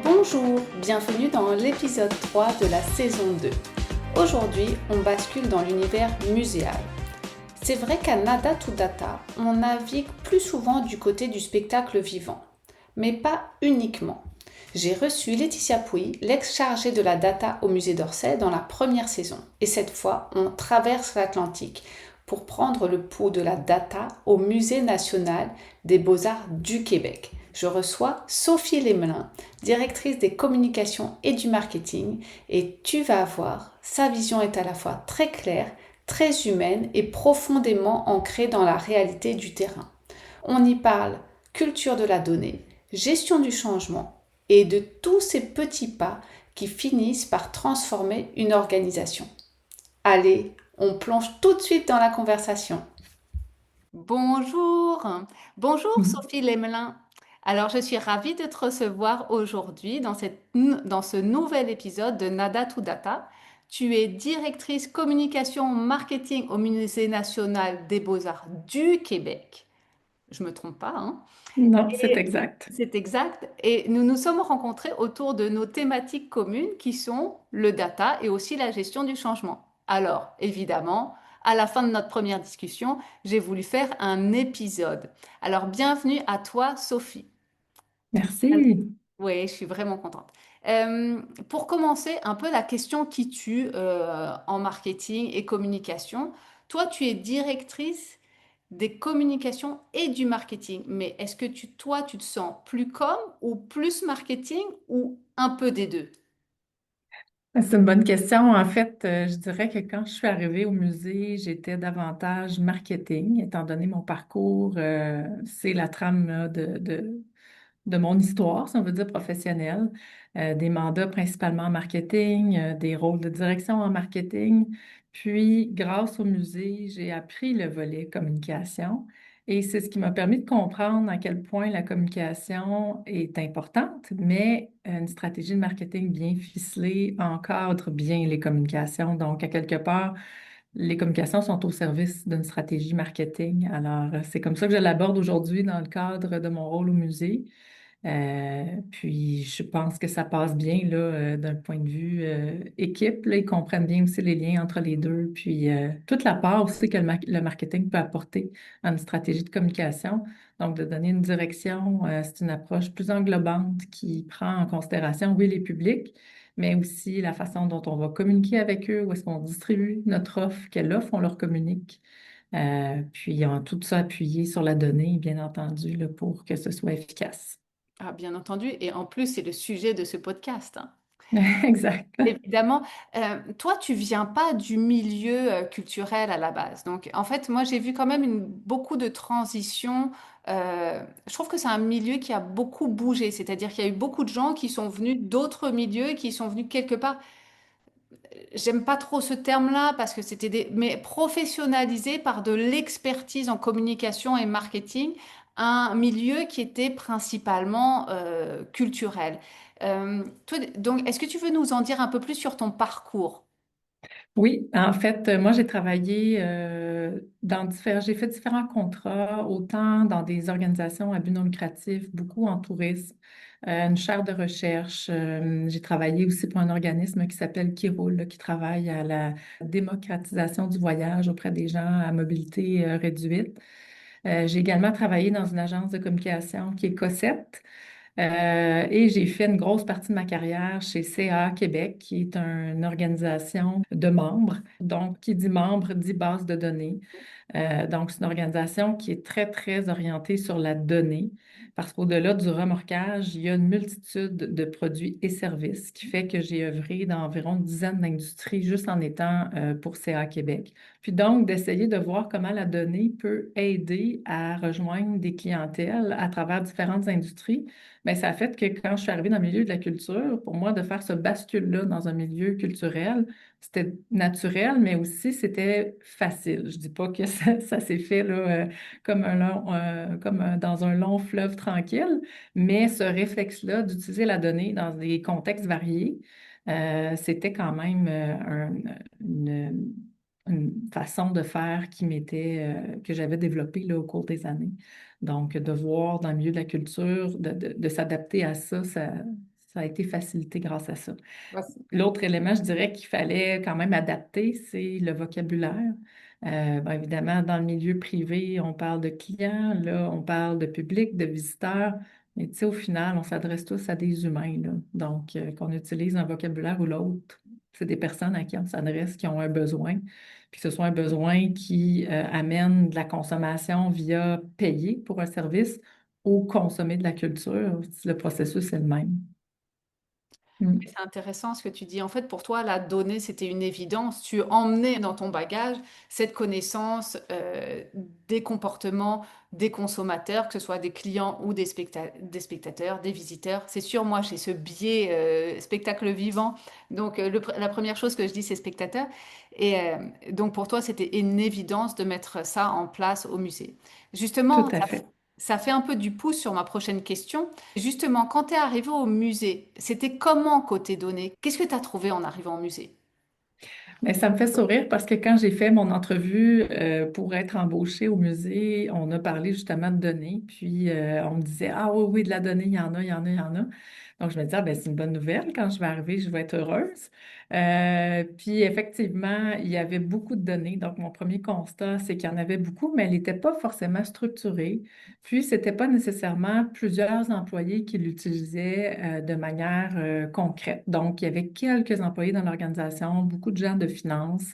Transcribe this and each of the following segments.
Bonjour, bienvenue dans l'épisode 3 de la saison 2. Aujourd'hui, on bascule dans l'univers muséal. C'est vrai qu'à Nada to Data, on navigue plus souvent du côté du spectacle vivant, mais pas uniquement. J'ai reçu Laetitia Pouy, l'ex-chargée de la data au musée d'Orsay dans la première saison. Et cette fois, on traverse l'Atlantique pour prendre le pouls de la data au Musée national des beaux-arts du Québec. Je reçois Sophie Lemelin, directrice des communications et du marketing, et tu vas voir, sa vision est à la fois très claire, très humaine et profondément ancrée dans la réalité du terrain. On y parle culture de la donnée, gestion du changement et de tous ces petits pas qui finissent par transformer une organisation. Allez, on plonge tout de suite dans la conversation. Bonjour, bonjour Mhm. Sophie Lemelin. Alors, je suis ravie de te recevoir aujourd'hui dans ce nouvel épisode de Nada to Data. Tu es directrice communication marketing au Musée national des beaux-arts du Québec. Je me trompe pas, hein? Non, c'est Et exact. c'est exact. Et nous nous sommes rencontrés autour de nos thématiques communes qui sont le data et aussi la gestion du changement. Alors, évidemment, à la fin de notre première discussion, j'ai voulu faire un épisode. Alors, bienvenue à toi, Sophie. Alors, Merci. oui, je suis vraiment contente. Euh, pour commencer, un peu la question qui tue en marketing et communication. Toi, tu es directrice des communications et du marketing. Mais est-ce que toi, tu te sens plus com ou plus marketing ou un peu des deux? C'est une bonne question. En fait, je dirais que quand je suis arrivée au musée, j'étais davantage marketing, étant donné mon parcours, c'est la trame là, de mon histoire, si on veut dire professionnelle, des mandats principalement en marketing, des rôles de direction en marketing. Puis, grâce au musée, j'ai appris le volet communication et c'est ce qui m'a permis de comprendre à quel point la communication est importante, mais une stratégie de marketing bien ficelée encadre bien les communications. Donc, à quelque part, les communications sont au service d'une stratégie marketing. Alors, c'est comme ça que je l'aborde aujourd'hui dans le cadre de mon rôle au musée. Puis, je pense que ça passe bien là, d'un point de vue équipe. Là, ils comprennent bien aussi les liens entre les deux. Puis, toute la part aussi que le marketing peut apporter à une stratégie de communication. Donc, de donner une direction, c'est une approche plus englobante qui prend en considération, oui, les publics, mais aussi la façon dont on va communiquer avec eux, où est-ce qu'on distribue notre offre, quelle offre on leur communique. Puis, tout ça appuyé sur la donnée, bien entendu, là, pour que ce soit efficace. Ah, bien entendu. Et en plus, c'est le sujet de ce podcast, hein. Exact. Évidemment, toi, tu viens pas du milieu culturel à la base. Donc, en fait, moi, j'ai vu quand même beaucoup de transitions. Je trouve que c'est un milieu qui a beaucoup bougé. C'est-à-dire qu'il y a eu beaucoup de gens qui sont venus d'autres milieux, qui sont venus quelque part. J'aime pas trop ce terme-là parce que mais professionnalisés par de l'expertise en communication et marketing, un milieu qui était principalement culturel. Donc, est-ce que tu veux nous en dire un peu plus sur ton parcours? Oui, en fait, moi, j'ai travaillé j'ai fait différents contrats, autant dans des organisations à but non lucratif, beaucoup en tourisme, une chaire de recherche. J'ai travaillé aussi pour un organisme qui s'appelle Kiroul, là, qui travaille à la démocratisation du voyage auprès des gens à mobilité réduite. J'ai également travaillé dans une agence de communication qui est Cossette. Et j'ai fait une grosse partie de ma carrière chez CA Québec, qui est une organisation de membres. Donc, qui dit membre dit base de données. Donc, c'est une organisation qui est très, très orientée sur la donnée, parce qu'au-delà du remorquage, il y a une multitude de produits et services, ce qui fait que j'ai œuvré dans environ une dizaine d'industries juste en étant pour CA Québec. Puis donc, d'essayer de voir comment la donnée peut aider à rejoindre des clientèles à travers différentes industries. Bien, ça a fait que quand je suis arrivée dans le milieu de la culture, pour moi, de faire ce bascule-là dans un milieu culturel, c'était naturel, mais aussi c'était facile. Je dis pas que ça s'est fait là, dans un long fleuve tranquille, mais ce réflexe-là d'utiliser la donnée dans des contextes variés, c'était quand même une façon de faire que j'avais développée là, au cours des années. Donc, de voir dans le milieu de la culture, de s'adapter à ça, ça a été facilité grâce à ça. Bah, L'autre élément, je dirais qu'il fallait quand même adapter, c'est le vocabulaire. Évidemment, dans le milieu privé, on parle de clients, là, on parle de public, de visiteurs, mais tu sais, au final, on s'adresse tous à des humains, là. Donc, qu'on utilise un vocabulaire ou l'autre, c'est des personnes à qui on s'adresse, qui ont un besoin, puis que ce soit un besoin qui amène de la consommation via payer pour un service ou consommer de la culture, le processus est le même. Mm. c'est intéressant ce que tu dis. En fait, pour toi, la donnée, c'était une évidence. Tu emmenais dans ton bagage cette connaissance des comportements des consommateurs, que ce soit des clients ou des spectateurs, des visiteurs. C'est sûr, moi, j'ai ce biais spectacle vivant. Donc, la première chose que je dis, c'est spectateur. Et donc, pour toi, c'était une évidence de mettre ça en place au musée. Tout Justement, à fait. ça fait un peu du pouce sur ma prochaine question. Justement, quand tu es arrivé au musée, c'était comment côté données? Qu'est-ce que tu as trouvé en arrivant au musée? Mais ça me fait sourire parce que quand j'ai fait mon entrevue pour être embauchée au musée, on a parlé justement de données. Puis on me disait, ah oui, oui, de la donnée, il y en a, il y en a, il y en a. Donc je me disais, ah, ben, c'est une bonne nouvelle. Quand je vais arriver, je vais être heureuse. Puis effectivement, il y avait beaucoup de données. Donc mon premier constat, c'est qu'il y en avait beaucoup, mais elle n'était pas forcément structurée. Puis c'était pas nécessairement plusieurs employés qui l'utilisaient de manière concrète. Donc il y avait quelques employés dans l'organisation, beaucoup de gens de finance,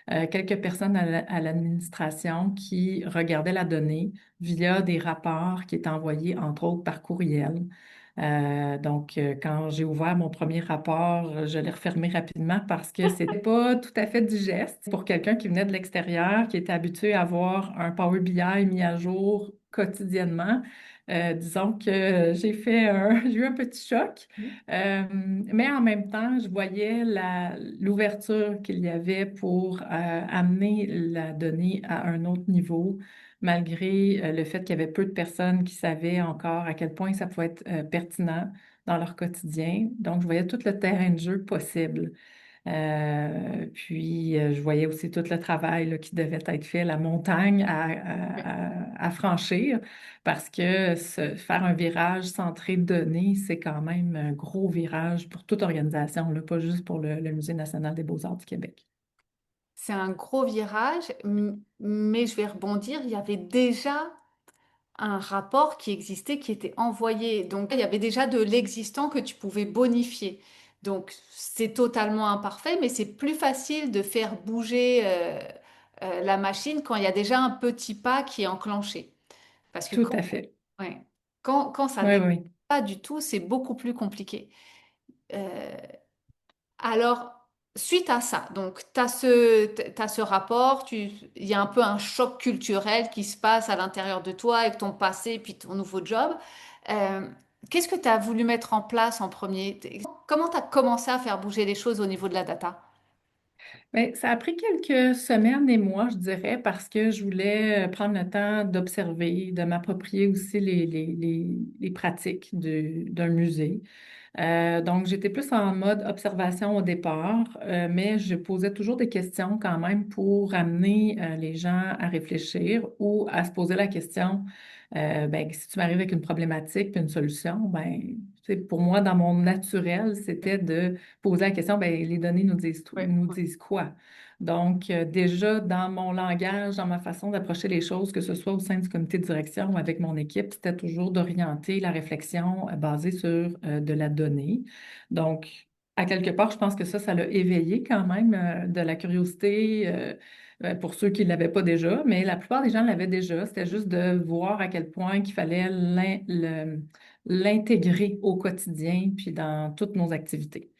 quelques personnes à l'administration qui regardaient la donnée via des rapports qui étaient envoyés, entre autres, par courriel. Quand j'ai ouvert mon premier rapport, je l'ai refermé rapidement parce que c'était pas tout à fait digeste pour quelqu'un qui venait de l'extérieur, qui était habitué à avoir un Power BI mis à jour quotidiennement. Disons que j'ai eu un petit choc. Mais en même temps, je voyais l'ouverture qu'il y avait pour amener la donnée à un autre niveau, malgré le fait qu'il y avait peu de personnes qui savaient encore à quel point ça pouvait être pertinent dans leur quotidien. Donc, je voyais tout le terrain de jeu possible. Je voyais aussi tout le travail là, qui devait être fait, la montagne à franchir, parce que faire un virage centré données, c'est quand même un gros virage pour toute organisation, là, pas juste pour le Musée national des beaux-arts du Québec. C'est un gros virage, mais je vais rebondir. Il y avait déjà un rapport qui existait, qui était envoyé. Donc, il y avait déjà de l'existant que tu pouvais bonifier. Donc, c'est totalement imparfait, mais c'est plus facile de faire bouger la machine quand il y a déjà un petit pas qui est enclenché. Parce que Tout à fait. ouais, quand ça Oui, n'est oui. pas du tout, c'est beaucoup plus compliqué. Euh, alors, suite à ça, donc t'as ce rapport, il y a un peu un choc culturel qui se passe à l'intérieur de toi avec ton passé puis ton nouveau job. Euh, Qu'est-ce que tu as voulu mettre en place en premier? Comment tu as commencé à faire bouger les choses au niveau de la data? Mais ça a pris quelques semaines et mois, je dirais, parce que je voulais prendre le temps d'observer, de m'approprier aussi les pratiques d'un musée. Donc, j'étais plus en mode observation au départ, mais je posais toujours des questions quand même pour amener les gens à réfléchir ou à se poser la question, si tu m'arrives avec une problématique puis une solution, tu sais, pour moi, dans mon naturel, c'était de poser la question, les données Oui, nous oui. disent quoi? Donc, déjà, dans mon langage, dans ma façon d'approcher les choses, que ce soit au sein du comité de direction ou avec mon équipe, c'était toujours d'orienter la réflexion basée sur de la donnée. Donc, à quelque part, je pense que ça l'a éveillé quand même de la curiosité pour ceux qui ne l'avaient pas déjà, mais la plupart des gens l'avaient déjà. C'était juste de voir à quel point qu'il fallait l'intégrer au quotidien puis dans toutes nos activités.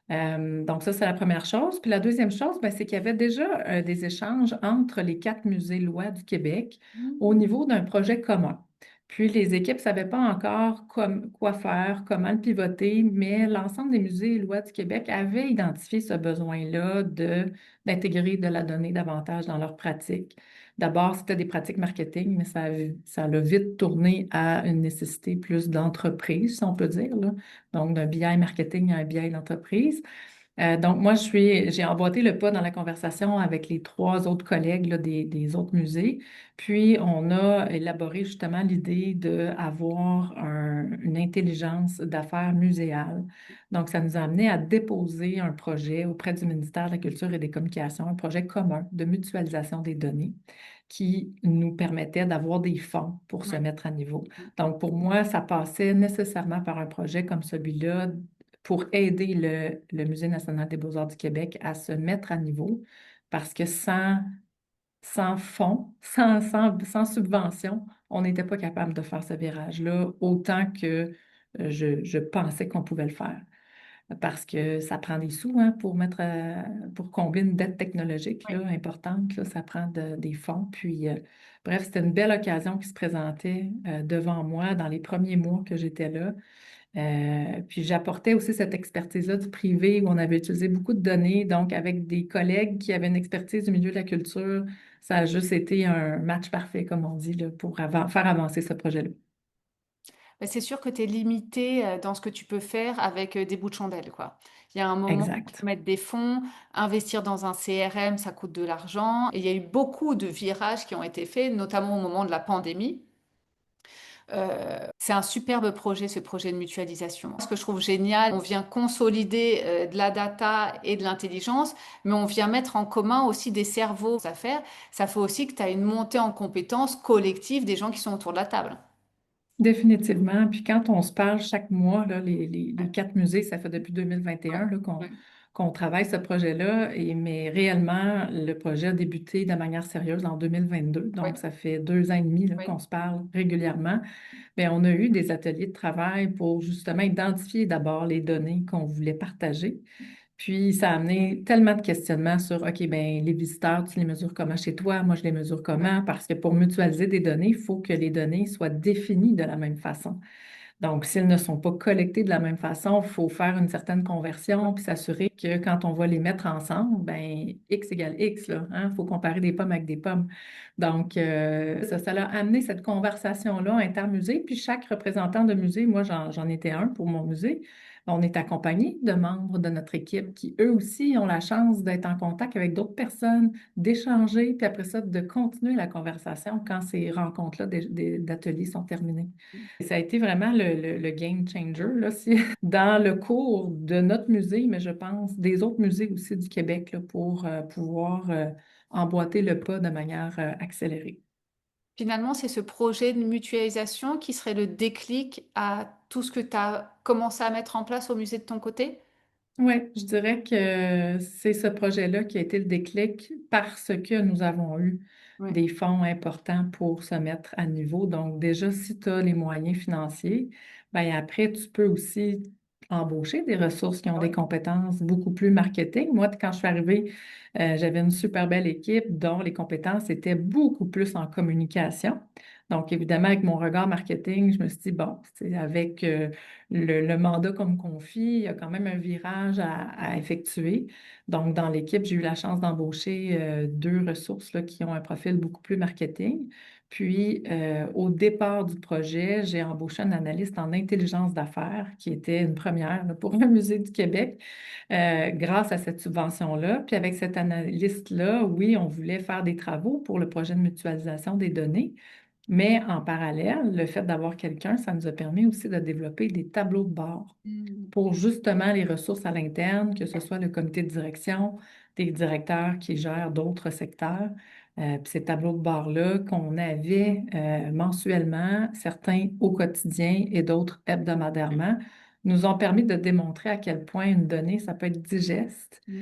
Donc ça, c'est la première chose. Puis la deuxième chose, c'est qu'il y avait déjà des échanges entre les quatre musées lois du Québec au niveau d'un projet commun. Puis les équipes ne savaient pas encore quoi faire, comment le pivoter, mais l'ensemble des musées et lois du Québec avaient identifié ce besoin-là d'intégrer de la donnée davantage dans leurs pratiques. D'abord, c'était des pratiques marketing, mais ça a vite tourné à une nécessité plus d'entreprise, si on peut dire, là. Donc d'un BI marketing à un BI d'entreprise. Donc, moi, j'ai emboîté le pas dans la conversation avec les trois autres collègues là, des autres musées. Puis, on a élaboré justement l'idée d'avoir une intelligence d'affaires muséale. Donc, ça nous a amené à déposer un projet auprès du ministère de la Culture et des Communications, un projet commun de mutualisation des données qui nous permettait d'avoir des fonds pour se Ouais. mettre à niveau. Donc, pour moi, ça passait nécessairement par un projet comme celui-là pour aider le Musée national des beaux-arts du Québec à se mettre à niveau, parce que sans fonds, sans subvention, on n'était pas capable de faire ce virage-là autant que je pensais qu'on pouvait le faire. Parce que ça prend des sous hein, pour combler une dette technologique là, importante, là, ça prend des fonds. Puis, bref, c'était une belle occasion qui se présentait devant moi dans les premiers mois que j'étais là. Puis j'apportais aussi cette expertise-là du privé où on avait utilisé beaucoup de données, donc avec des collègues qui avaient une expertise du milieu de la culture, ça a juste été un match parfait, comme on dit, là, pour faire avancer ce projet-là. Bah, c'est sûr que tu es limité dans ce que tu peux faire avec des bouts de chandelle, quoi. Il y a un moment où il Exact. faut mettre des fonds, investir dans un CRM, ça coûte de l'argent. Et il y a eu beaucoup de virages qui ont été faits, notamment au moment de la pandémie. C'est un superbe projet, ce projet de mutualisation. Ce que je trouve génial, on vient consolider de la data et de l'intelligence, mais on vient mettre en commun aussi des cerveaux à faire. Ça fait aussi que tu as une montée en compétences collective des gens qui sont autour de la table. Définitivement. Puis quand on se parle chaque mois, là, les Ouais, quatre musées, ça fait depuis 2021 là, ouais, qu'on travaille ce projet-là, mais réellement, le projet a débuté de manière sérieuse en 2022. ouais, Donc, ça fait 2 ans et demi là, ouais. qu'on se parle régulièrement. Bien, on a eu des ateliers de travail pour justement identifier d'abord les données qu'on voulait partager. Puis, ça a amené tellement de questionnements sur, OK, ben les visiteurs, tu les mesures comment chez toi? Moi, je les mesure Ouais. comment? Parce que pour mutualiser des données, il faut que les données soient définies de la même façon. Donc, s'ils ne sont pas collectés de la même façon, il faut faire une certaine conversion puis s'assurer que quand on va les mettre ensemble, ben X égale X, là, hein, il faut comparer des pommes avec des pommes. Donc, ça a amené cette conversation-là intermusée. Puis chaque représentant de musée, moi, j'en étais un pour mon musée. On est accompagné de membres de notre équipe qui, eux aussi, ont la chance d'être en contact avec d'autres personnes, d'échanger, puis après ça, de continuer la conversation quand ces rencontres-là d'ateliers sont terminées. Et ça a été vraiment le game changer, là, dans le cours de notre musée, mais je pense des autres musées aussi du Québec, là, pour pouvoir emboîter le pas de manière accélérée. Finalement, c'est ce projet de mutualisation qui serait le déclic à tout ce que tu as commencé à mettre en place au musée de ton côté? Oui, je dirais que c'est ce projet-là qui a été le déclic parce que nous avons eu Oui, des fonds importants pour se mettre à niveau. Donc, déjà, si tu as les moyens financiers, ben après, tu peux aussi embaucher des ressources qui ont des oui, compétences beaucoup plus marketing. Moi, quand je suis arrivée, j'avais une super belle équipe dont les compétences étaient beaucoup plus en communication. Donc, évidemment, avec mon regard marketing, je me suis dit, bon, c'est avec le mandat qu'on me confie, il y a quand même un virage à effectuer. Donc, dans l'équipe, j'ai eu la chance d'embaucher deux ressources là, qui ont un profil beaucoup plus marketing. Puis, au départ du projet, j'ai embauché un analyste en intelligence d'affaires, qui était une première là, pour un musée du Québec, grâce à cette subvention-là. Puis, avec cet analyste-là, oui, on voulait faire des travaux pour le projet de mutualisation des données. Mais en parallèle, le fait d'avoir quelqu'un, ça nous a permis aussi de développer des tableaux de bord mm, pour justement les ressources à l'interne, que ce soit le comité de direction, des directeurs qui gèrent d'autres secteurs. Puis ces tableaux de bord-là qu'on avait mensuellement, certains au quotidien et d'autres hebdomadairement, nous ont permis de démontrer à quel point une donnée, ça peut être digeste, mm.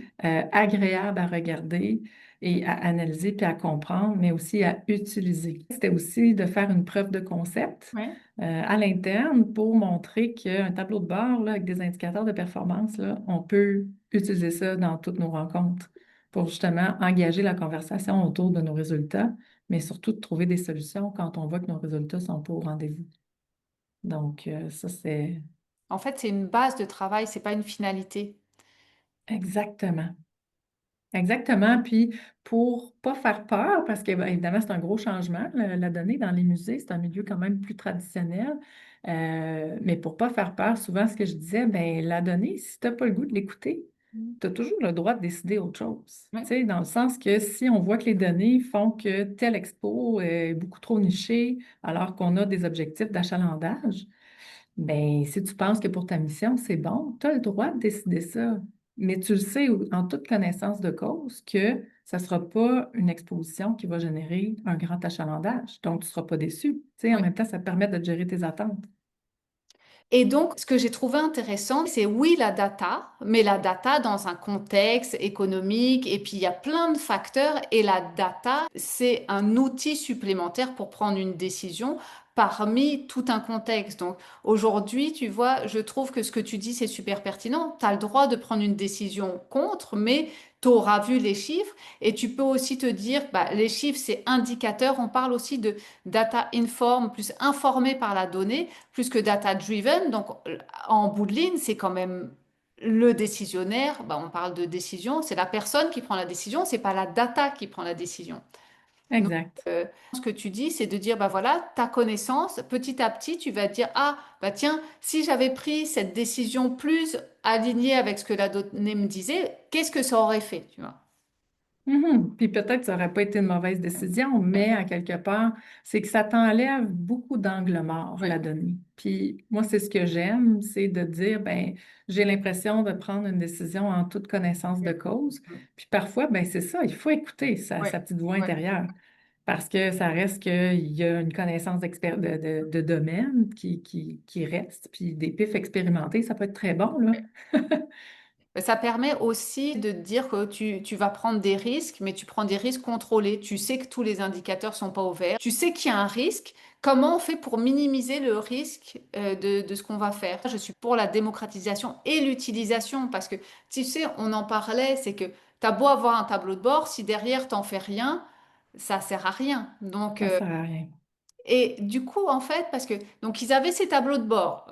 agréable à regarder et à analyser puis à comprendre, mais aussi à utiliser. C'était aussi de faire une preuve de concept Ouais. à l'interne pour montrer qu'un tableau de bord là, avec des indicateurs de performance, là, on peut utiliser ça dans toutes nos rencontres pour justement engager la conversation autour de nos résultats, mais surtout de trouver des solutions quand on voit que nos résultats sont pas au rendez-vous. Donc, ça, c'est En fait, c'est une base de travail, c'est pas une finalité. exactement. Exactement. Puis pour pas faire peur, parce que ben, évidemment, c'est un gros changement, la donnée dans les musées, c'est un milieu quand même plus traditionnel. Mais pour pas faire peur, souvent ce que je disais, ben la donnée, si tu n'as pas le goût de l'écouter, tu as toujours le droit de décider autre chose. Oui, Tu sais, dans le sens que si on voit que les données font que telle expo est beaucoup trop nichée, alors qu'on a des objectifs d'achalandage, ben si tu penses que pour ta mission, c'est bon, tu as le droit de décider ça. Mais tu le sais en toute connaissance de cause que ça ne sera pas une exposition qui va générer un grand achalandage. Donc, tu ne seras pas déçu. Tu sais, en oui. même temps, ça te permet de gérer tes attentes. Et donc, ce que j'ai trouvé intéressant, c'est oui, la data, mais la data dans un contexte économique, et puis il y a plein de facteurs, et la data, c'est un outil supplémentaire pour prendre une décision parmi tout un contexte. Donc, aujourd'hui, tu vois, je trouve que ce que tu dis, c'est super pertinent. Tu as le droit de prendre une décision contre, mais tu auras vu les chiffres, et tu peux aussi te dire, bah, les chiffres, c'est indicateur. On parle aussi de data informed, plus informé par la donnée plus que data-driven. Donc, en bout de ligne, c'est quand même le décisionnaire. Bah, on parle de décision, c'est la personne qui prend la décision, c'est pas la data qui prend la décision. Donc, Exact. ce que tu dis, c'est de dire, bah voilà, ta connaissance, petit à petit, tu vas te dire, ah, bah tiens, si j'avais pris cette décision plus alignée avec ce que la donnée me disait, qu'est-ce que ça aurait fait, tu vois? Mhm. Puis peut-être que ça n'aurait pas été une mauvaise décision, mais à quelque part, c'est que ça t'enlève beaucoup d'angles morts, Oui, la donnée. Puis moi, c'est ce que j'aime, c'est de dire, ben, j'ai l'impression de prendre une décision en toute connaissance de oui, cause. Puis parfois, ben, c'est ça, il faut écouter oui, sa petite voix oui. intérieure. Parce que ça reste qu'il y a une connaissance de domaine qui reste, puis des pifs expérimentés, ça peut être très bon, là. Ça permet aussi de dire que tu vas prendre des risques, mais tu prends des risques contrôlés. Tu sais que tous les indicateurs sont pas ouverts. Tu sais qu'il y a un risque. Comment on fait pour minimiser le risque de ce qu'on va faire? Je suis pour la démocratisation et l'utilisation parce que, tu sais, on en parlait, c'est que tu as beau avoir un tableau de bord, si derrière t'en fais rien, ça sert à rien. Donc, Ça sert à rien. et du coup, en fait, parce que donc ils avaient ces tableaux de bord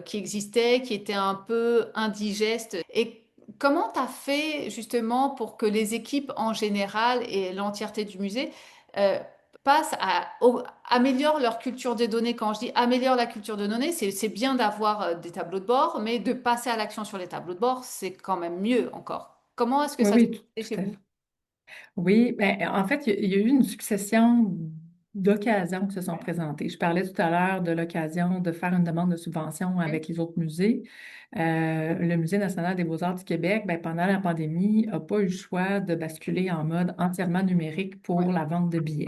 qui existaient, qui étaient un peu indigestes. Et comment tu as fait justement pour que les équipes en général et l'entièreté du musée euh, améliorent leur culture des données? Quand je dis améliore la culture de données, c'est bien d'avoir des tableaux de bord, mais de passer à l'action sur les tableaux de bord, c'est quand même mieux encore. Comment est-ce que Oui, ça s'est oui, passé chez tout à vous? fait. Oui, ben, en fait, il y a eu une succession d'occasions qui se sont présentées. Je parlais tout à l'heure de l'occasion de faire une demande de subvention Oui, avec les autres musées. Le Musée national des beaux-arts du Québec, ben, pendant la pandémie, n'a pas eu le choix de basculer en mode entièrement numérique oui, pour la vente de oui, billets.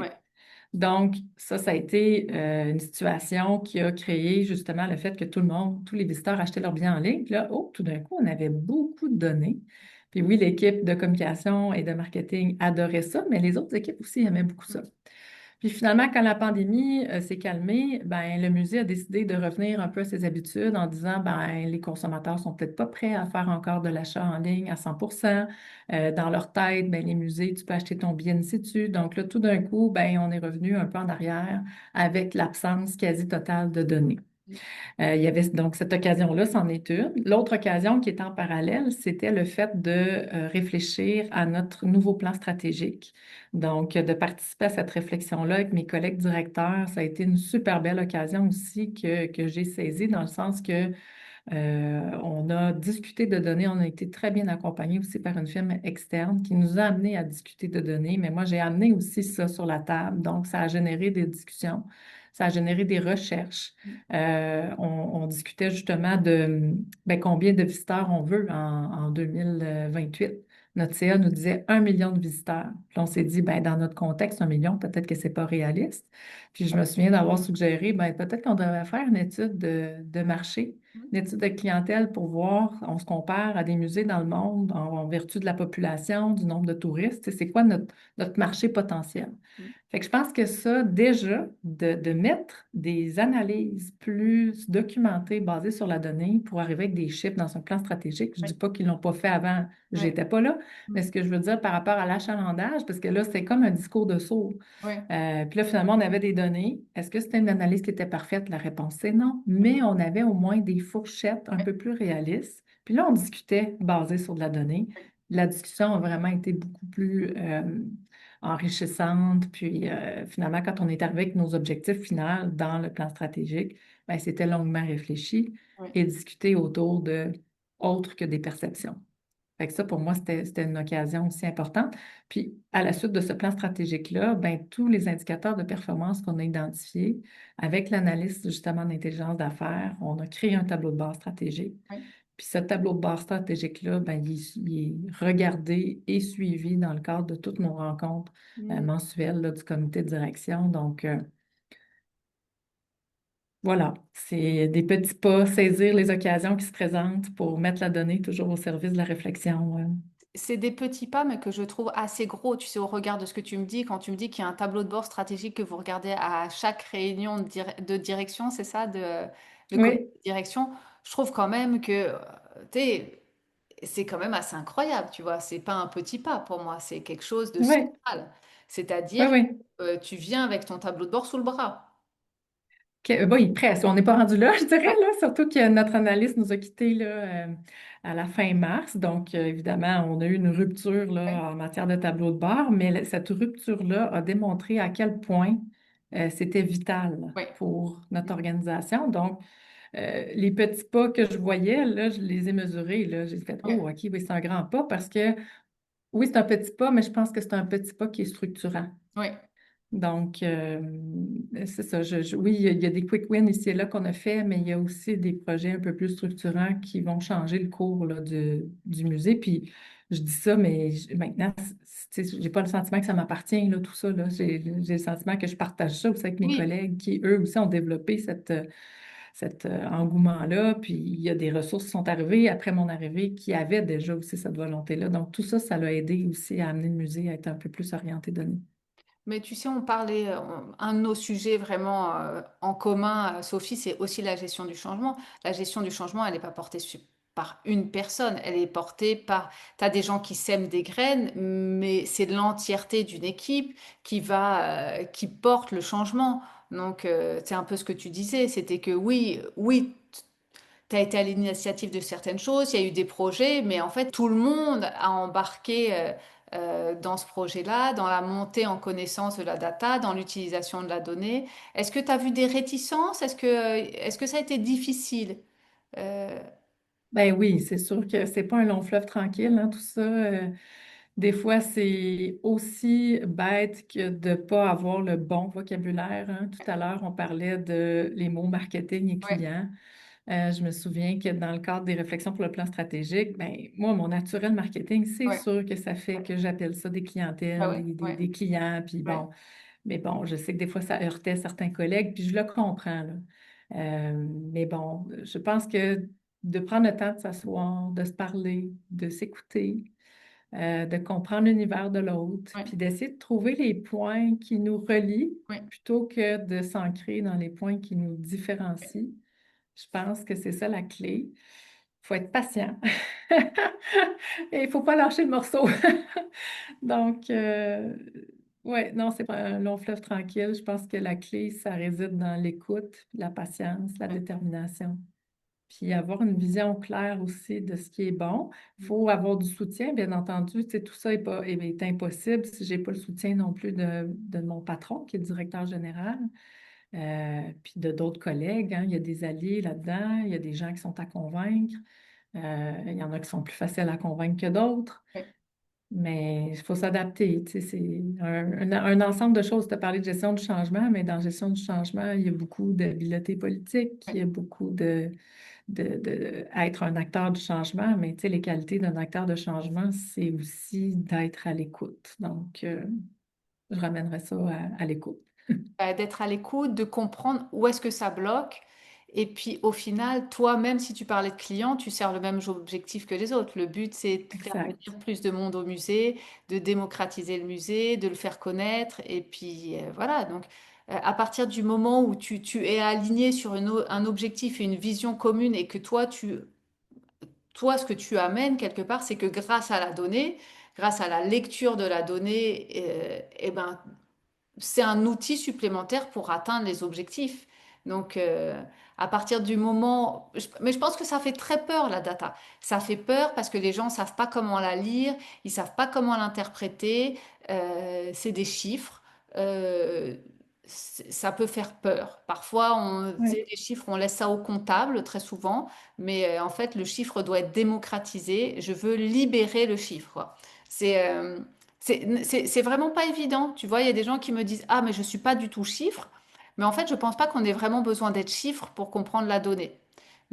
Donc, ça a été une situation qui a créé justement le fait que tout le monde, tous les visiteurs achetaient leurs billets en ligne. Puis là, oh, tout d'un coup, on avait beaucoup de données. Puis oui, l'équipe de communication et de marketing adorait ça, mais les autres équipes aussi aimaient beaucoup ça. Puis finalement, quand la pandémie s'est calmée, ben, le musée a décidé de revenir un peu à ses habitudes en disant ben, les consommateurs sont peut-être pas prêts à faire encore de l'achat en ligne à 100%. Dans leur tête, ben, les musées, tu peux acheter ton billet in situ. Donc là, tout d'un coup, ben, on est revenu un peu en arrière avec l'absence quasi totale de données. Il y avait donc cette occasion-là, c'en est une. L'autre occasion qui est en parallèle, c'était le fait de réfléchir à notre nouveau plan stratégique. Donc, de participer à cette réflexion-là avec mes collègues directeurs, ça a été une super belle occasion aussi que j'ai saisie dans le sens que on a discuté de données, on a été très bien accompagnés aussi par une firme externe qui nous a amenés à discuter de données, mais moi j'ai amené aussi ça sur la table, donc ça a généré des discussions, ça a généré des recherches. On discutait justement de ben, combien de visiteurs on veut en 2028. Notre CA nous disait 1 million de visiteurs. Puis on s'est dit, ben, dans notre contexte, 1 million, peut-être que ce n'est pas réaliste. Puis je me souviens d'avoir suggéré, ben, peut-être qu'on devrait faire une étude de marché, une étude de clientèle pour voir, on se compare à des musées dans le monde en vertu de la population, du nombre de touristes, c'est quoi notre marché potentiel. Fait que je pense que ça, déjà, de mettre des analyses plus documentées basées sur la donnée pour arriver avec des chiffres dans un plan stratégique, je ne dis pas qu'ils ne l'ont pas fait avant, oui, j'étais pas là, mais ce que je veux dire par rapport à l'achalandage, parce que là, c'est comme un discours de sourd. oui, Puis là, finalement, on avait des données. Est-ce que c'était une analyse qui était parfaite? La réponse, c'est non. Mais on avait au moins des fourchettes un oui. peu plus réalistes. Puis là, on discutait basé sur de la donnée. La discussion a vraiment été beaucoup plus enrichissante. Puis finalement, quand on est arrivé avec nos objectifs finaux dans le plan stratégique, ben, c'était longuement réfléchi Oui. et discuté autour de autres que des perceptions. Fait que ça, pour moi, c'était une occasion aussi importante. Puis, à la suite de ce plan stratégique-là, ben, tous les indicateurs de performance qu'on a identifiés, avec l'analyse justement d'intelligence d'affaires, on a créé un tableau de bord stratégique. Oui. Puis, ce tableau de bord stratégique-là, ben, il est regardé et suivi dans le cadre de toutes nos rencontres Mm. mensuelles là, du comité de direction. Donc, voilà, c'est des petits pas, saisir les occasions qui se présentent pour mettre la donnée toujours au service de la réflexion. C'est des petits pas, mais que je trouve assez gros, tu sais, au regard de ce que tu me dis, quand tu me dis qu'il y a un tableau de bord stratégique que vous regardez à chaque réunion de direction, c'est ça, de comité Oui, de direction, je trouve quand même que, tu sais, c'est quand même assez incroyable, tu vois, c'est pas un petit pas pour moi, c'est quelque chose de oui, central. oui, C'est-à-dire, oui. tu viens avec ton tableau de bord sous le bras. Oui, presque. On n'est pas rendu là, je dirais, là, surtout que notre analyste nous a quittés là, à la fin mars. Donc, évidemment, on a eu une rupture Oui, là, en matière de tableau de bord, mais cette rupture-là a démontré à quel point c'était vital oui, pour notre organisation. Donc, les petits pas que je voyais, là, je les ai mesurés. Là. J'ai fait, oui, oh, OK, oui, c'est un grand pas parce que, oui, c'est un petit pas, mais je pense que c'est un petit pas qui est structurant. oui. Donc, c'est ça. Oui, il y a des quick wins ici et là qu'on a fait, mais il y a aussi des projets un peu plus structurants qui vont changer le cours là, du musée. Puis, je dis ça, mais maintenant, tu sais, j'ai pas le sentiment que ça m'appartient, là, tout ça. Là. J'ai le sentiment que je partage ça aussi avec mes Oui, collègues qui, eux aussi, ont développé cet engouement-là. Puis, il y a des ressources qui sont arrivées après mon arrivée qui avaient déjà aussi cette volonté-là. Donc, tout ça, ça l'a aidé aussi à amener le musée à être un peu plus orienté données. mais tu sais, on parlait, un de nos sujets vraiment en commun, Sophie, c'est aussi la gestion du changement. La gestion du changement, elle n'est pas portée par une personne, elle est portée par... Tu as des gens qui sèment des graines, mais c'est l'entièreté d'une équipe qui porte le changement. Donc, c'est un peu ce que tu disais, c'était que oui, oui, tu as été à l'initiative de certaines choses, il y a eu des projets, mais en fait, tout le monde a embarqué dans ce projet-là, dans la montée en connaissance de la data, dans l'utilisation de la donnée. Est-ce que tu as vu des réticences? Est-ce que ça a été difficile? Euh, Ben oui, c'est sûr que c'est pas un long fleuve tranquille, hein, tout ça. Des fois, c'est aussi bête que de ne pas avoir le bon vocabulaire, hein. Tout à l'heure, on parlait de les mots marketing et ouais, client. Je me souviens que dans le cadre des réflexions pour le plan stratégique, ben, moi, mon naturel marketing, c'est ouais, sûr que ça fait que j'appelle ça des ah clientèles, ouais, ouais, des clients, puis ouais, bon. Mais bon, je sais que des fois, ça heurtait certains collègues, puis je le comprends, là. Mais bon, je pense que de prendre le temps de s'asseoir, de se parler, de s'écouter, de comprendre l'univers de l'autre, ouais, puis d'essayer de trouver les points qui nous relient ouais. plutôt que de s'ancrer dans les points qui nous différencient. Je pense que c'est ça la clé. Il faut être patient. Et il ne faut pas lâcher le morceau. Donc, ouais, non, c'est pas un long fleuve tranquille. Je pense que la clé, ça réside dans l'écoute, la patience, la Ouais. détermination. Puis avoir une vision claire aussi de ce qui est bon. Il faut avoir du soutien, bien entendu. Tu sais, tout ça est impossible si je n'ai pas le soutien non plus de mon patron, qui est le directeur général, puis de d'autres collègues, hein. Il y a des alliés là-dedans, il y a des gens qui sont à convaincre. Il y en a qui sont plus faciles à convaincre que d'autres. Ouais. Mais il faut s'adapter. Tu sais, c'est un ensemble de choses. Tu as parlé de gestion du changement, mais dans gestion du changement, il y a beaucoup d'habileté politique, il y a beaucoup être un acteur du changement, mais tu sais, les qualités d'un acteur de changement, c'est aussi d'être à l'écoute. Donc, je ramènerais ça à l'écoute. D'être à l'écoute, de comprendre où est-ce que ça bloque. Et puis au final, toi, même si tu parlais de clients, tu sers le même objectif que les autres. Le but, c'est de faire Exact. venir plus de monde au musée, de démocratiser le musée, de le faire connaître. Et puis voilà, donc à partir du moment où tu es aligné sur un objectif et une vision commune et que toi, ce que tu amènes quelque part, c'est que grâce à la donnée, grâce à la lecture de la donnée, eh ben, c'est un outil supplémentaire pour atteindre les objectifs. Donc, à partir du moment... Mais je pense que ça fait très peur, la data. Ça fait peur parce que les gens ne savent pas comment la lire, ils ne savent pas comment l'interpréter. C'est des chiffres. Euh, ça peut faire peur. Parfois, tu Oui, sais, les chiffres, on laisse ça au comptable très souvent, mais en fait, le chiffre doit être démocratisé. Je veux libérer le chiffre, quoi. C'est c'est vraiment pas évident. Tu vois, il y a des gens qui me disent, ah, mais je suis pas du tout chiffre. Mais en fait, je pense pas qu'on ait vraiment besoin d'être chiffre pour comprendre la donnée.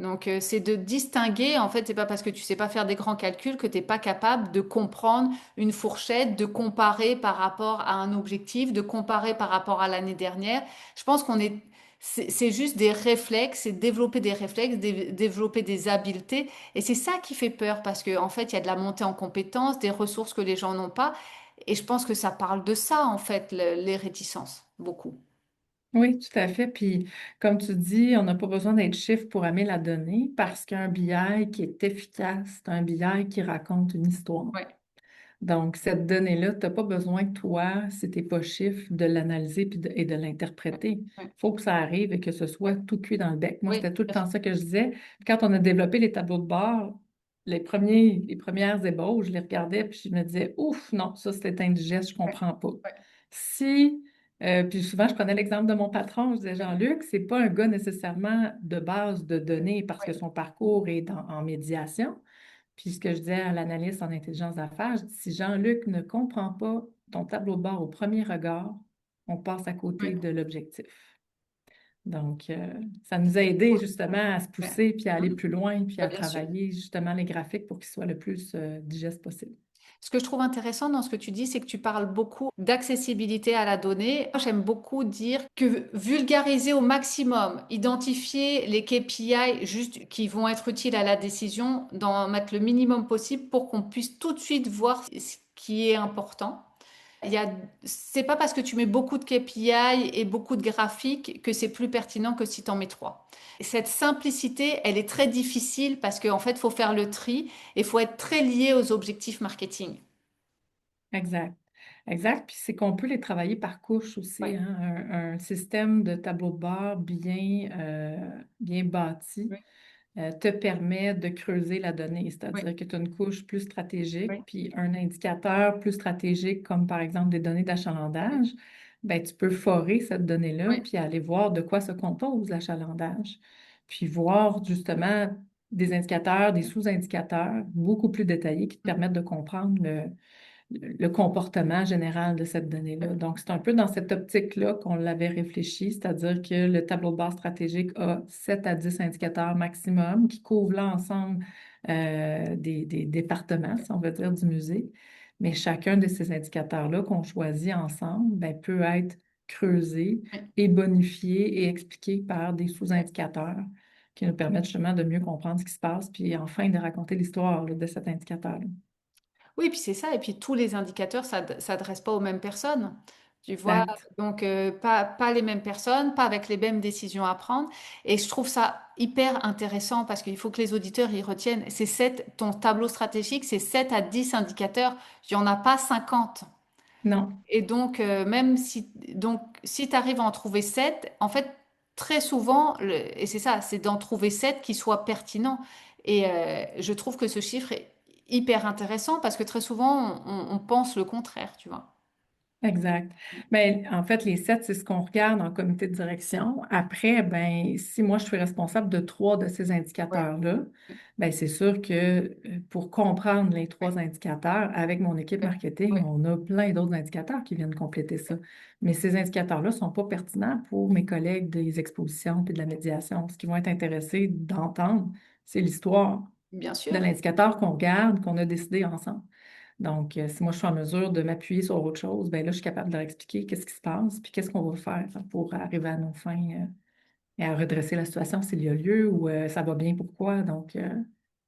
Donc, c'est de distinguer, en fait, c'est pas parce que tu sais pas faire des grands calculs que tu n'es pas capable de comprendre une fourchette, de comparer par rapport à un objectif, de comparer par rapport à l'année dernière. Je pense c'est juste des réflexes, c'est développer des réflexes, développer des habiletés. Et c'est ça qui fait peur parce qu'en fait, il y a de la montée en compétences, des ressources que les gens n'ont pas. Et je pense que ça parle de ça, en fait, les réticences, beaucoup. oui, tout à fait. Puis, comme tu dis, on n'a pas besoin d'être chiffre pour aimer la donnée parce qu'un BI qui est efficace, c'est un BI qui raconte une histoire. Ouais, Donc, cette donnée-là, tu n'as pas besoin, toi, si tu n'es pas chiffre, de l'analyser et de ouais, l'interpréter. Il ouais, faut que ça arrive et que ce soit ouais. tout cuit dans le bec. Moi, Oui, c'était tout le tout à temps fait. ça que je disais. Puis quand on a développé les tableaux de bord, les premières ébauches, je les regardais puis je me disais, ouf, non, ça, c'est indigeste, je Ouais, comprends pas. ouais, Si, puis souvent, je prenais l'exemple de mon patron, je disais, Jean-Luc, c'est pas un gars nécessairement de base de données parce que ouais. son parcours est en médiation. Puis ce que je disais à l'analyste en intelligence d'affaires, je dis, si Jean-Luc ne comprend pas ton tableau de bord au premier regard, on passe à côté Ouais. de l'objectif. Donc, ça nous a aidé justement à se Ouais. pousser, puis à aller Mhm. plus loin, puis Bah, à bien sûr. travailler justement les graphiques pour qu'ils soient le plus digestes possible. Ce que je trouve intéressant dans ce que tu dis, c'est que tu parles beaucoup d'accessibilité à la donnée. Moi, j'aime beaucoup dire que vulgariser au maximum, identifier les KPI juste qui vont être utiles à la décision, d'en mettre le minimum possible pour qu'on puisse tout de suite voir ce qui est important. Il y a, c'est pas parce que tu mets beaucoup de KPI et beaucoup de graphiques que c'est plus pertinent que si tu en mets trois. Cette simplicité, elle est très difficile parce qu'en fait, il faut faire le tri et il faut être très lié aux objectifs marketing. Exact. Exact. Puis c'est qu'on peut les travailler par couche aussi, Ouais, hein. Un système de tableau de bord bien bâti oui, te permet de creuser la donnée, oui, c'est-à-dire que tu as une couche plus stratégique, oui, puis un indicateur plus stratégique, comme par exemple des données oui, d'achalandage, ben, tu peux forer cette donnée-là, oui, puis aller voir de quoi se compose l'achalandage, puis voir justement des indicateurs, des sous-indicateurs beaucoup plus détaillés qui te permettent de comprendre le comportement général de cette donnée-là. Donc, c'est un peu dans cette optique-là qu'on l'avait réfléchi, c'est-à-dire que le tableau de bord stratégique a 7 à 10 indicateurs maximum qui couvrent l'ensemble des départements, si on veut dire, du musée. Mais chacun de ces indicateurs-là qu'on choisit ensemble ben, peut être creusé oui. et bonifié et expliqué par des Oui. sous-indicateurs qui nous permettent justement de mieux comprendre ce qui se passe, puis enfin de raconter l'histoire là, de cet indicateur-là. Oui, puis c'est ça. Et puis tous les indicateurs s'adressent pas aux mêmes personnes. Tu vois, Exact. donc pas les mêmes personnes, pas avec les mêmes décisions à prendre. Et je trouve ça hyper intéressant parce qu'il faut que les auditeurs y retiennent. Ton tableau stratégique, c'est 7 à 10 indicateurs. Il n'y en a pas 50. Non. Et donc, si tu arrives à en trouver 7, en fait, très souvent, et c'est ça, c'est d'en trouver 7 qui soient pertinents. Et je trouve que ce chiffre est hyper intéressant parce que très souvent, on pense le contraire, tu vois. Exact. Mais en fait, les 7, c'est ce qu'on regarde en comité de direction. Après, ben, si moi je suis responsable de 3 de ces Ouais, indicateurs-là, ouais, ben, c'est sûr que pour comprendre les ouais, 3 indicateurs, avec mon équipe ouais, marketing, ouais, on a plein d'autres indicateurs qui viennent compléter ça. Mais ces indicateurs-là ne sont pas pertinents pour mes collègues des expositions et de la médiation. Ce qu'ils vont être intéressés d'entendre, c'est l'histoire bien de sûr. l'indicateur qu'on regarde, qu'on a décidé ensemble. Donc, si moi je suis en mesure de m'appuyer sur autre chose, ben là, je suis capable de leur expliquer qu'est-ce qui se passe, puis qu'est-ce qu'on va faire pour arriver à nos fins et à redresser la situation s'il y a lieu ou ça va bien, pourquoi. Donc,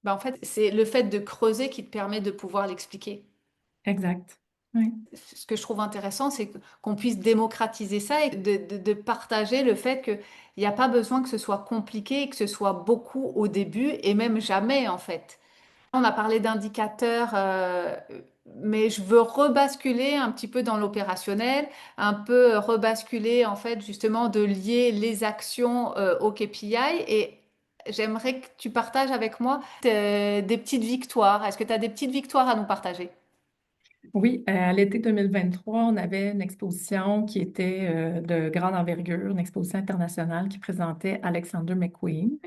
Bah, en fait, c'est le fait de creuser qui te permet de pouvoir l'expliquer. exact. Oui, Ce que je trouve intéressant, c'est qu'on puisse démocratiser ça et de partager le fait qu'il n'y a pas besoin que ce soit compliqué, que ce soit beaucoup au début et même jamais en fait. On a parlé d'indicateurs, mais je veux rebasculer un petit peu dans l'opérationnel, un peu rebasculer en fait justement de lier les actions au KPI et j'aimerais que tu partages avec moi des petites victoires. Est-ce que tu as des petites victoires à nous partager? Oui, à l'été 2023, on avait une exposition qui était de grande envergure, une exposition internationale qui présentait Alexander McQueen.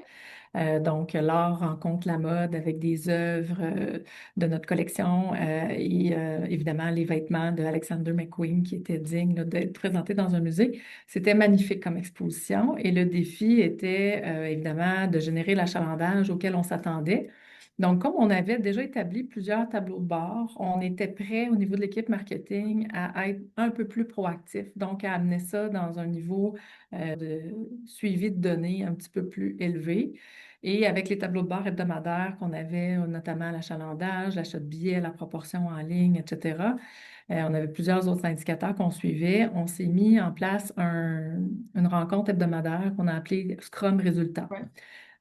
Donc, l'art rencontre la mode avec des œuvres de notre collection et évidemment les vêtements de Alexander McQueen qui étaient dignes là, d'être présentés dans un musée. C'était magnifique comme exposition et le défi était évidemment de générer l'achalandage auquel on s'attendait. Donc, comme on avait déjà établi plusieurs tableaux de bord, on était prêt au niveau de l'équipe marketing à être un peu plus proactif, donc à amener ça dans un niveau de suivi de données un petit peu plus élevé. Et avec les tableaux de bord hebdomadaires qu'on avait, notamment l'achalandage, l'achat de billets, la proportion en ligne, etc., on avait plusieurs autres indicateurs qu'on suivait. On s'est mis en place une rencontre hebdomadaire qu'on a appelée Scrum Résultat. Ouais.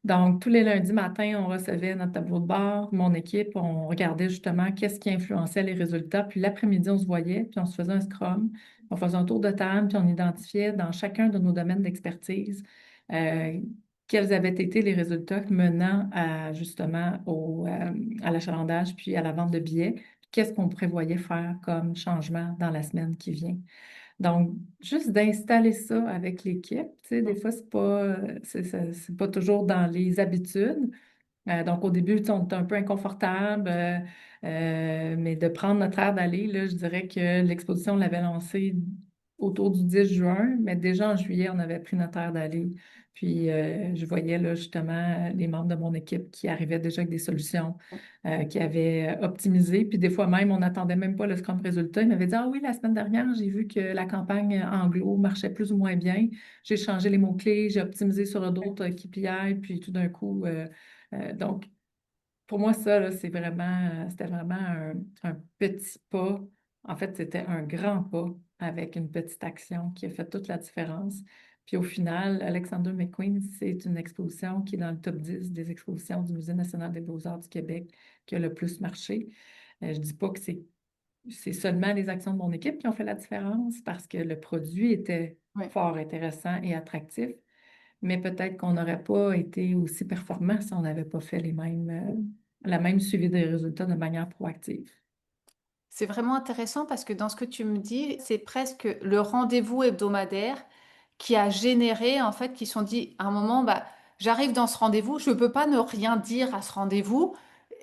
Donc, tous les lundis matins, on recevait notre tableau de bord, mon équipe, on regardait justement qu'est-ce qui influençait les résultats. Puis l'après-midi, on se voyait, puis on se faisait un scrum, on faisait un tour de table, puis on identifiait dans chacun de nos domaines d'expertise euh, quels avaient été les résultats menant à, justement à l'achalandage puis à la vente de billets. Qu'est-ce qu'on prévoyait faire comme changement dans la semaine qui vient. Donc, juste d'installer ça avec l'équipe, tu sais, des fois, c'est pas toujours dans les habitudes. Donc, au début, tu sais, on était un peu inconfortable, mais de prendre notre air d'aller, là, je dirais que l'exposition, on l'avait lancée autour du 10 juin, mais déjà en juillet, on avait pris notre air d'aller. Puis, je voyais là, justement les membres de mon équipe qui arrivaient déjà avec des solutions, qui avaient optimisé. Puis, des fois même, on n'attendait même pas le Scrum résultat. Ils m'avaient dit, ah oui, la semaine dernière, j'ai vu que la campagne anglo marchait plus ou moins bien. J'ai changé les mots-clés, j'ai optimisé sur d'autres KPI, puis tout d'un coup, donc, pour moi, ça, là, c'était vraiment un petit pas. En fait, c'était un grand pas avec une petite action qui a fait toute la différence. Puis au final, Alexander McQueen, c'est une exposition qui est dans le top 10 des expositions du Musée national des beaux-arts du Québec qui a le plus marché. Je ne dis pas que c'est seulement les actions de mon équipe qui ont fait la différence parce que le produit était Ouais. fort intéressant et attractif, mais peut-être qu'on n'aurait pas été aussi performant si on n'avait pas fait la même suivi des résultats de manière proactive. C'est vraiment intéressant parce que dans ce que tu me dis, c'est presque le rendez-vous hebdomadaire qui a généré, en fait, qui se sont dit à un moment, bah, j'arrive dans ce rendez-vous, je ne peux pas ne rien dire à ce rendez-vous.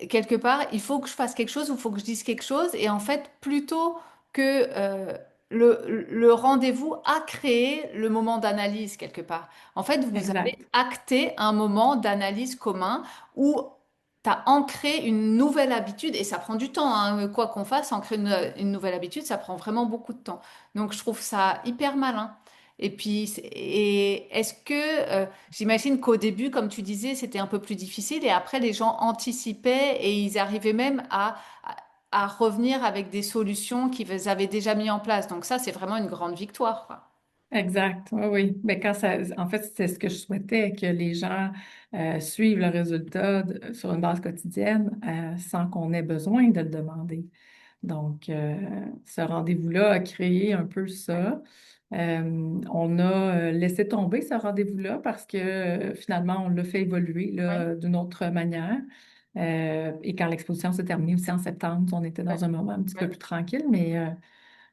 Quelque part, il faut que je fasse quelque chose ou il faut que je dise quelque chose. Et en fait, plutôt que le rendez-vous a créé le moment d'analyse quelque part. En fait, vous avez Exact. acté un moment d'analyse commun où tu as ancré une nouvelle habitude et ça prend du temps, hein. Quoi qu'on fasse, ancrer une nouvelle habitude, ça prend vraiment beaucoup de temps. Donc, je trouve ça hyper malin. Et puis, est-ce que, j'imagine qu'au début, comme tu disais, c'était un peu plus difficile et après, les gens anticipaient et ils arrivaient même à revenir avec des solutions qu'ils avaient déjà mis en place. Donc ça, c'est vraiment une grande victoire, quoi. Exact. Oui, oui. Mais en fait, c'est ce que je souhaitais, que les gens suivent le résultat sur une base quotidienne sans qu'on ait besoin de le demander. Donc, ce rendez-vous-là a créé un peu ça. On a laissé tomber ce rendez-vous-là parce que finalement, on l'a fait évoluer Oui, là, d'une autre manière. Et quand l'exposition s'est terminée aussi en septembre, on était oui, dans un moment un petit oui, peu plus tranquille. Mais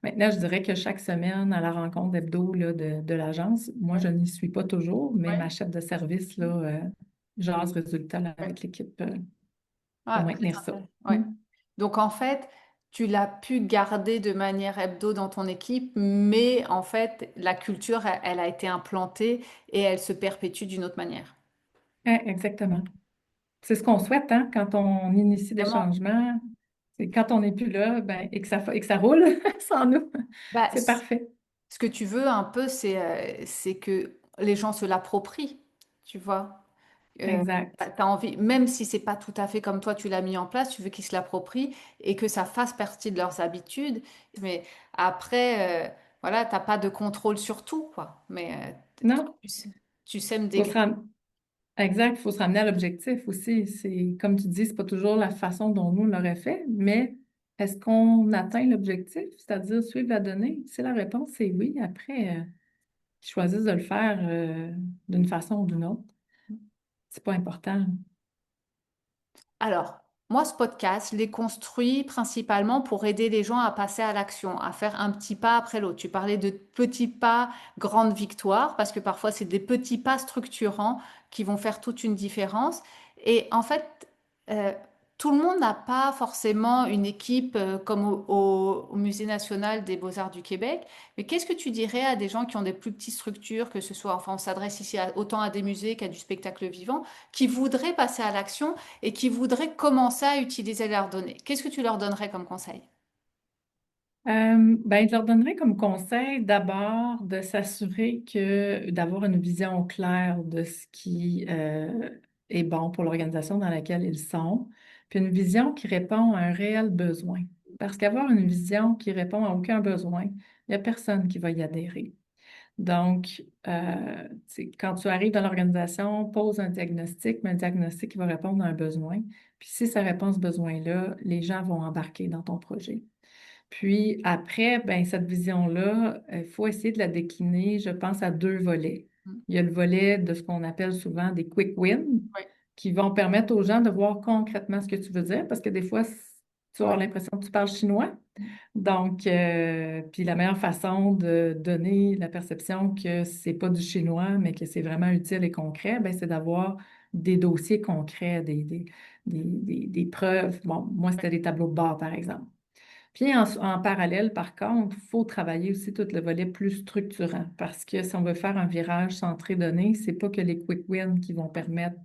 maintenant, je dirais que chaque semaine, à la rencontre hebdo là, de l'agence, moi, oui, je n'y suis pas toujours, mais oui, ma chef de service là, jase résultat là, oui. avec l'équipe pour Ah, très maintenir ça. intéressant. Ouais. Mm. Donc en fait, tu l'as pu garder de manière hebdo dans ton équipe, mais en fait, la culture, elle a été implantée et elle se perpétue d'une autre manière. Exactement. C'est ce qu'on souhaite, hein, quand on initie des Évidemment. changements. C'est quand on n'est plus là, ben, et que ça roule sans nous, Bah, c'est parfait. ce que tu veux un peu, c'est que les gens se l'approprient, tu vois. Euh, Exact. T'as envie, même si c'est pas tout à fait comme toi tu l'as mis en place, tu veux qu'ils se l'approprient et que ça fasse partie de leurs habitudes. Mais après, voilà, t'as pas de contrôle sur tout, quoi. Mais Non, tu, tu sèmes des faut se graines. ram- exact, il faut se ramener à l'objectif aussi. C'est, comme tu dis, c'est pas toujours la façon dont nous on l'aurait fait, mais est-ce qu'on atteint l'objectif, c'est-à-dire suivre la donnée? Si la réponse est oui, après, qu'ils choisissent de le faire d'une façon ou d'une autre. C'est pas important. Alors, Moi, ce podcast, je l'ai construit principalement pour aider les gens à passer à l'action, à faire un petit pas après l'autre. Tu parlais de petits pas, grandes victoires, parce que parfois, c'est des petits pas structurants qui vont faire toute une différence. Et en fait, euh, tout le monde n'a pas forcément une équipe comme au Musée national des beaux-arts du Québec. Mais qu'est-ce que tu dirais à des gens qui ont des plus petites structures, que ce soit, enfin, on s'adresse ici autant à des musées qu'à du spectacle vivant, qui voudraient passer à l'action et qui voudraient commencer à utiliser leurs données. Qu'est-ce que tu leur donnerais comme conseil? Ben, je leur donnerais comme conseil d'abord de s'assurer que d'avoir une vision claire de ce qui est bon pour l'organisation dans laquelle ils sont, puis une vision qui répond à un réel besoin. Parce qu'avoir une vision qui répond à aucun besoin, il n'y a personne qui va y adhérer. Donc, quand tu arrives dans l'organisation, pose un diagnostic, mais un diagnostic qui va répondre à un besoin. Puis si ça répond à ce besoin-là, les gens vont embarquer dans ton projet. Puis après, ben, cette vision-là, il faut essayer de la décliner, je pense, à deux volets. Mm. Il y a le volet de ce qu'on appelle souvent des quick wins, Oui, qui vont permettre aux gens de voir concrètement ce que tu veux dire, parce que des fois, tu vas oui, avoir l'impression que tu parles chinois. Donc, puis la meilleure façon de donner la perception que c'est pas du chinois, mais que c'est vraiment utile et concret, ben, c'est d'avoir des dossiers concrets, des preuves. Bon, moi, oui, c'était des tableaux de bord, par exemple. Puis en parallèle, par contre, il faut travailler aussi tout le volet plus structurant parce que si on veut faire un virage centré données, c'est pas que les quick wins qui vont permettre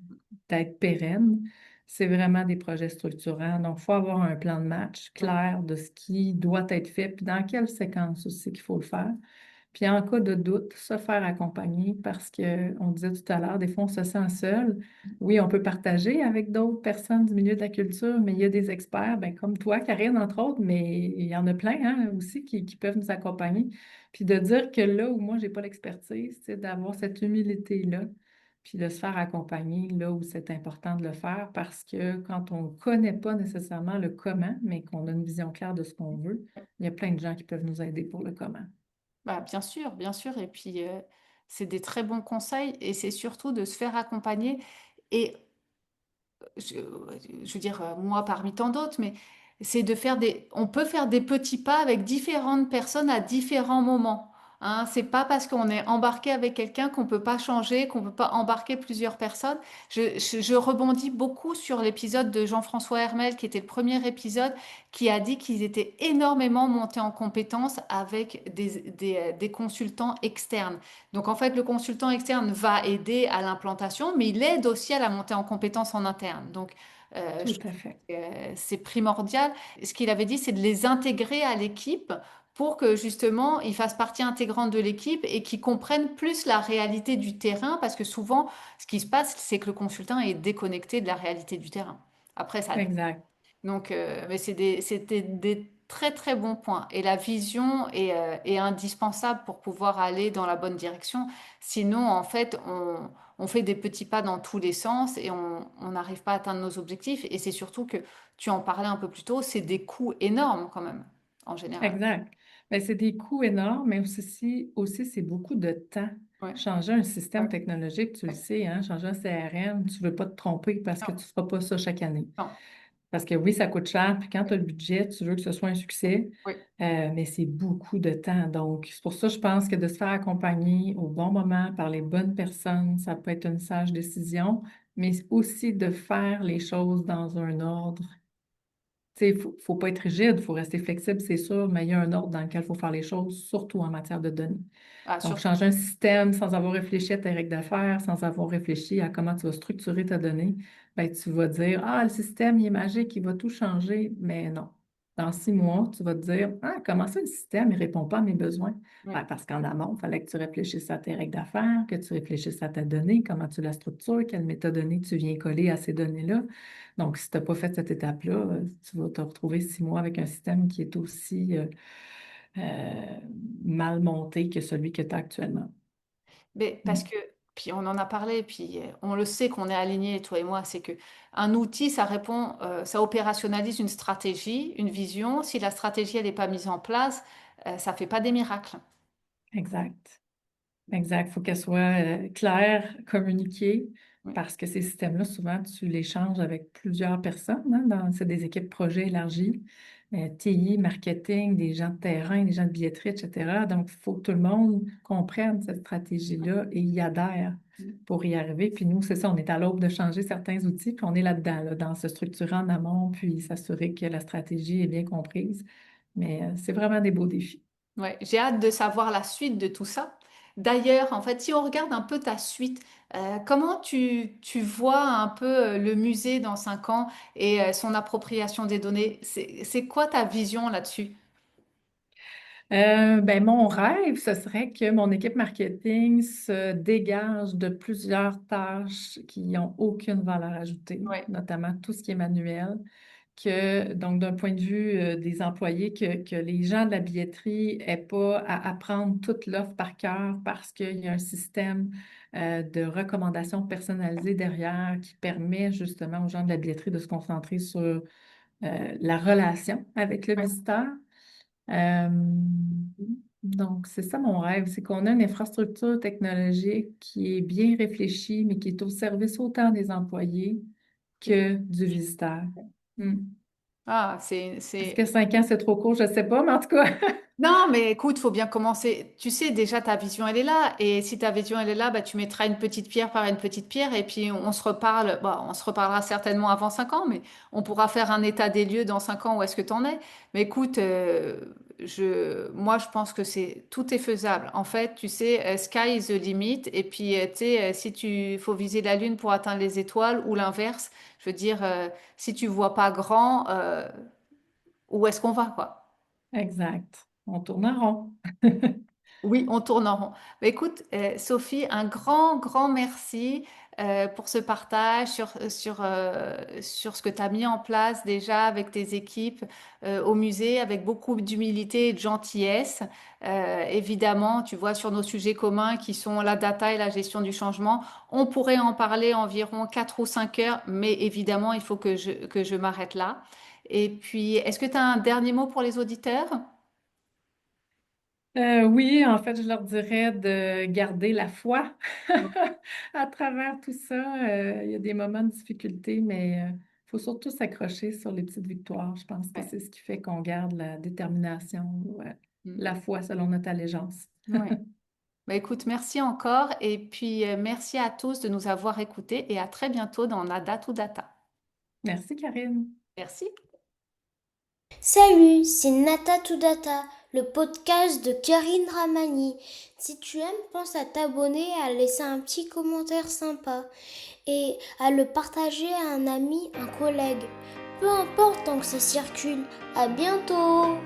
d'être pérennes, c'est vraiment des projets structurants. Donc, il faut avoir un plan de match oui, clair de ce qui doit être fait, puis dans quelle séquence aussi qu'il faut le faire. Puis en cas de doute, se faire accompagner parce que on disait tout à l'heure, des fois on se sent seul. Oui, on peut partager avec d'autres personnes du milieu de la culture, mais il y a des experts, ben, comme toi, Karine, entre autres, mais il y en a plein hein, aussi qui peuvent nous accompagner. Puis de dire que là où moi, j'ai pas l'expertise, c'est d'avoir cette humilité-là, puis de se faire accompagner là où c'est important de le faire parce que quand on ne connaît pas nécessairement le comment, mais qu'on a une vision claire de ce qu'on veut, il y a plein de gens qui peuvent nous aider pour le comment. bah, bien sûr, bien sûr. Et puis, c'est des très bons conseils et c'est surtout de se faire accompagner. Et je, je veux dire, moi parmi tant d'autres, mais c'est de faire on peut faire des petits pas avec différentes personnes à différents moments. Hein, c'est pas parce qu'on est embarqué avec quelqu'un qu'on peut pas changer, qu'on peut pas embarquer plusieurs personnes. Je rebondis beaucoup sur l'épisode de Jean-François Hermel, qui était le premier épisode, qui a dit qu'ils étaient énormément montés en compétences avec des consultants externes. Donc en fait, le consultant externe va aider à l'implantation, mais il aide aussi à la montée en compétences en interne. Donc je Tout trouve à fait. que c'est primordial. Ce qu'il avait dit, c'est de les intégrer à l'équipe pour que justement ils fassent partie intégrante de l'équipe et qu'ils comprennent plus la réalité du terrain, parce que souvent, ce qui se passe, c'est que le consultant est déconnecté de la réalité du terrain. Après, ça Exact. donc, mais c'était des très très bons points. Et la vision est indispensable pour pouvoir aller dans la bonne direction. Sinon, en fait, on fait des petits pas dans tous les sens et on n'arrive pas à atteindre nos objectifs. Et c'est surtout que, tu en parlais un peu plus tôt, c'est des coûts énormes quand même, en général. Exact. Mais c'est des coûts énormes, mais aussi c'est beaucoup de temps. Ouais, Changer un système ouais, technologique, tu le ouais. sais, hein, changer un CRM, tu ne veux pas te tromper parce que Non, tu ne feras pas ça chaque année. non. Parce que oui, ça coûte cher, puis quand tu Oui, as le budget, tu veux que ce soit un succès, oui, mais c'est beaucoup de temps. Donc, c'est pour ça que je pense que de se faire accompagner au bon moment par les bonnes personnes, ça peut être une sage décision, mais aussi de faire les choses dans un ordre. Il ne faut pas être rigide, il faut rester flexible, c'est sûr, mais il y a un ordre dans lequel il faut faire les choses, surtout en matière de données. ah, Donc, surtout. changer un système sans avoir réfléchi à tes règles d'affaires, sans avoir réfléchi à comment tu vas structurer ta donnée, ben, tu vas dire, ah, le système, il est magique, il va tout changer. Mais non. Dans 6 mois, tu vas te dire, ah, comment ça, le système, il ne répond pas à mes besoins? Oui, Ben, parce qu'en amont, il fallait que tu réfléchisses à tes règles d'affaires, que tu réfléchisses à ta donnée, comment tu la structures, quelle métadonnée tu viens coller à ces données-là. Donc, si tu n'as pas fait cette étape-là, tu vas te retrouver 6 mois avec un système qui est aussi euh, mal monté que celui que tu as actuellement. mais parce Mm. que, puis on en a parlé, puis on le sait qu'on est alignés, toi et moi, c'est que un outil, ça répond, ça opérationnalise une stratégie, une vision. Si la stratégie, elle n'est pas mise en place, ça fait pas des miracles. Exact. Exact. Il faut qu'elle soit claire, communiquée, Oui. parce que ces systèmes-là, souvent, tu les changes avec plusieurs personnes, hein, c'est des équipes projets élargies, TI, marketing, des gens de terrain, des gens de billetterie, etc. Donc, il faut que tout le monde comprenne cette stratégie-là et y adhère pour y arriver. Puis nous, c'est ça, on est à l'aube de changer certains outils, puis on est là-dedans, là, dans se structurer en amont, puis s'assurer que la stratégie est bien comprise. Mais c'est vraiment des beaux défis. Ouais, j'ai hâte de savoir la suite de tout ça. D'ailleurs, en fait, si on regarde un peu ta suite, comment tu vois un peu le musée dans 5 ans et son appropriation des données? C'est quoi ta vision là-dessus? Ben, mon rêve, ce serait que mon équipe marketing se dégage de plusieurs tâches qui n'ont aucune valeur ajoutée, Ouais. notamment tout ce qui est manuel. Donc, d'un point de vue des employés, que les gens de la billetterie n'aient pas à apprendre toute l'offre par cœur parce qu'il y a un système de recommandations personnalisées derrière qui permet justement aux gens de la billetterie de se concentrer sur la relation avec le Ouais. visiteur. Euh, donc, c'est ça mon rêve, c'est qu'on a une infrastructure technologique qui est bien réfléchie, mais qui est au service autant des employés que du visiteur. Hmm. Ah, Est-ce que 5 ans, c'est trop court? Je ne sais pas, mais en tout cas. Non, mais écoute, faut bien commencer. Tu sais, déjà, ta vision, elle est là. Et si ta vision, elle est là, bah, tu mettras une petite pierre par une petite pierre. Et puis, on se reparle. Bah, on se reparlera certainement avant 5 ans, mais on pourra faire un état des lieux dans 5 ans où est-ce que tu en es. Mais écoute, moi, je pense que tout est faisable. En fait, tu sais, sky is the limit. Et puis, tu sais, si tu faut viser la lune pour atteindre les étoiles ou l'inverse, je veux dire, si tu vois pas grand, où est-ce qu'on va, quoi? Exact. On tourne en rond. Oui, on tourne en rond. Bah, écoute, Sophie, un grand, grand merci pour ce partage sur ce que tu as mis en place déjà avec tes équipes au musée, avec beaucoup d'humilité et de gentillesse. Évidemment, tu vois, sur nos sujets communs qui sont la data et la gestion du changement, on pourrait en parler environ 4 ou 5 heures, mais évidemment, il faut que je m'arrête là. Et puis, est-ce que tu as un dernier mot pour les auditeurs? Oui, en fait, je leur dirais de garder la foi à travers tout ça. Il y a des moments de difficulté, mais il faut surtout s'accrocher sur les petites victoires. Je pense que Ouais. c'est ce qui fait qu'on garde la détermination, Mm. la foi selon notre allégeance. Ouais. Bah, écoute, merci encore et puis merci à tous de nous avoir écoutés et à très bientôt dans Nada to Data. Merci, Karine. Merci. Salut, c'est Nata to Data, le podcast de Karine Ramani. Si tu aimes, pense à t'abonner, à laisser un petit commentaire sympa et à le partager à un ami, un collègue. Peu importe tant que ça circule. À bientôt!